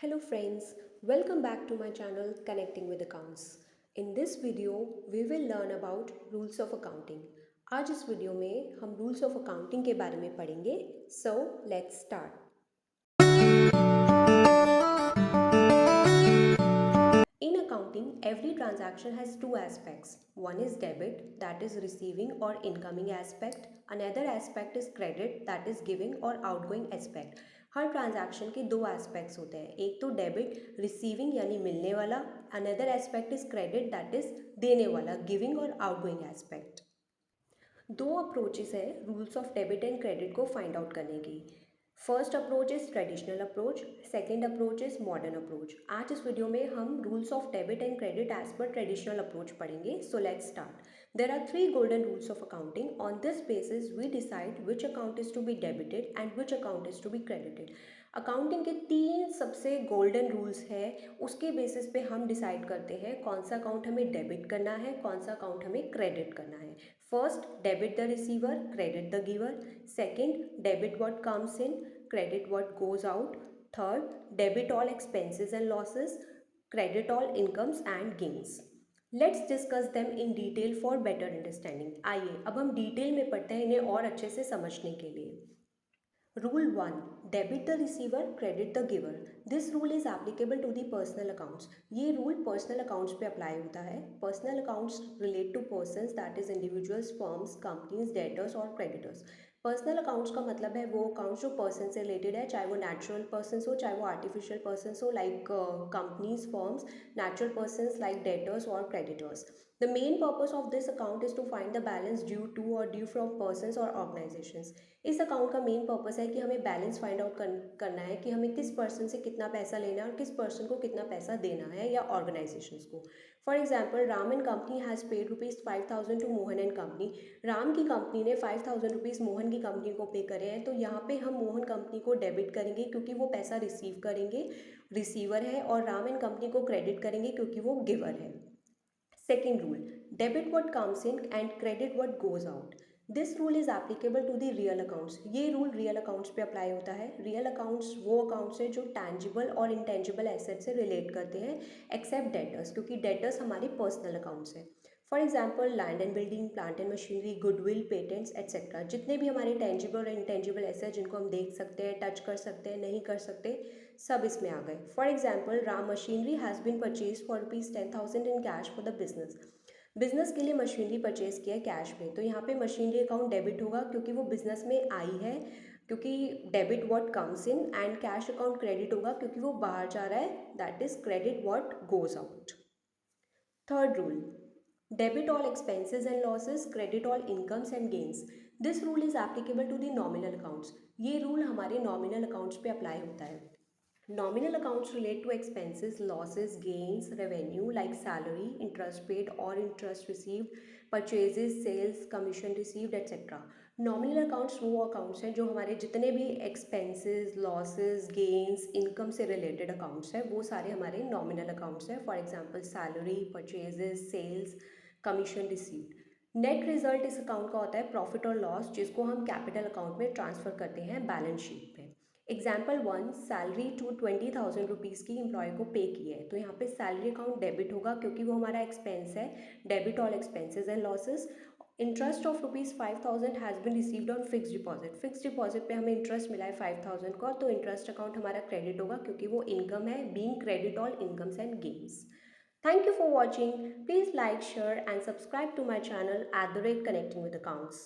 Hello friends, welcome back to my channel Connecting with Accounts. In this video, we will learn about rules of accounting. आज इस video में हम rules of accounting के बारे में पढ़ेंगे. So let's start. In accounting, every transaction has two aspects. One is debit, that is receiving or incoming aspect. Another aspect is credit, that is giving or outgoing aspect. Her transaction के दो aspects होते हैं, एक तो debit receiving यानी मिलने वाला, another aspect is credit that is देने वाला गिविंग और आउटगोइंग एस्पेक्ट. दो अप्रोचेस हैं rules of debit and credit को फाइंड आउट करने की. First approach is traditional approach, second approach is modern approach. आज इस वीडियो में हम rules of debit and credit as per traditional approach पढ़ेंगे. So let's start. There are three golden rules of accounting. On this basis, we decide which account is to be debited and which account is to be credited. Accounting के तीन सबसे golden rules हैं, उसके basis पे हम decide करते हैं कौन सा अकाउंट हमें डेबिट करना है, कौन सा अकाउंट हमें क्रेडिट करना है. First, debit the receiver, credit the giver. Second, debit what comes in, credit what goes out. Third, debit all expenses and losses, credit all incomes and gains. Let's discuss them in detail for better understanding. आइए अब हम detail में पढ़ते हैं इन्हें और अच्छे से समझने के लिए. Rule 1. Debit the receiver, credit the giver. This rule is applicable to the personal accounts. ये rule personal accounts पे apply होता है. Personal accounts relate to persons, that is individuals, firms, companies, debtors और creditors. पर्सनल अकाउंट्स का मतलब है वो accounts जो पर्सन से रिलेटेड है, चाहे वो नेचुरल पर्सन हो चाहे वो आर्टिफिशियल पर्सन हो, like companies, firms, natural persons like debtors और creditors. The main purpose of this account is to find the balance due to or due from persons or organizations. इस account का main purpose है कि हमें balance find out करना है कि हमें किस पर्सन से कितना पैसा लेना है और किस पर्सन को कितना पैसा देना है या ऑर्गेनाइजेशंस को. For example, Ram and company has paid ₹5,000 to Mohan and company. Ram की कंपनी ने ₹5,000 मोहन की कंपनी को पे करे हैं, तो यहाँ पे हम मोहन कंपनी को डेबिट करेंगे क्योंकि वो पैसा रिसीव करेंगे, रिसीवर है, और राम एंड कंपनी को क्रेडिट करेंगे क्योंकि वो गिवर है. Second rule, debit what comes in and credit what goes out. This rule is applicable to the real accounts. ये rule real accounts पे apply होता है. Real accounts वो accounts है जो tangible और intangible assets से relate करते हैं, except debtors, क्योंकि debtors हमारे personal accounts हैं. For example, land and building, plant and machinery, goodwill, patents etcetera, जितने भी हमारे टेंजिबल और इंटेंजिबल एसेट जिनको हम देख सकते हैं, टच कर सकते हैं, नहीं कर सकते, सब इसमें आ गए. For example, Ram machinery has been purchase for ₹10,000 in cash for the business. Business के लिए मशीनरी परचेज किया है कैश में, तो यहाँ पे मशीनरी अकाउंट डेबिट होगा क्योंकि वो बिजनेस में आई है, क्योंकि debit what comes in, and cash account credit होगा क्योंकि वो बाहर जा रहा है, that is credit what goes out. Third rule, debit all expenses and losses, credit all incomes and gains. This rule is applicable to the nominal accounts. ये rule हमारे nominal accounts पे अप्लाई होता है. Nominal accounts relate to expenses, losses, gains, revenue like salary, interest paid or interest received, purchases, sales, commission received, etc. Nominal accounts वो accounts हैं जो हमारे जितने भी expenses, losses, gains, income से related accounts हैं, वो सारे हमारे nominal accounts हैं. For example, salary, purchases, sales, commission received. Net result इस अकाउंट का होता है प्रॉफिट और लॉस, जिसको हम कैपिटल अकाउंट में ट्रांसफर करते हैं बैलेंस शीट पे. एग्जाम्पल 1, सैलरी टू ₹20,000 की एम्प्लॉय को पे की है, तो यहाँ पे सैलरी अकाउंट डेबिट होगा क्योंकि वो हमारा एक्सपेंस है, debit all expenses and losses. Interest of ₹5,000 has been received on fix deposit. Fix deposit पे हमें इंटरेस्ट मिला है 5,000 का, तो इंटरेस्ट अकाउंट हमारा क्रेडिट होगा क्योंकि वो इनकम है, being credit all incomes and gains. Thank you for watching. Please like, share and subscribe to my channel @Connecting with Accounts.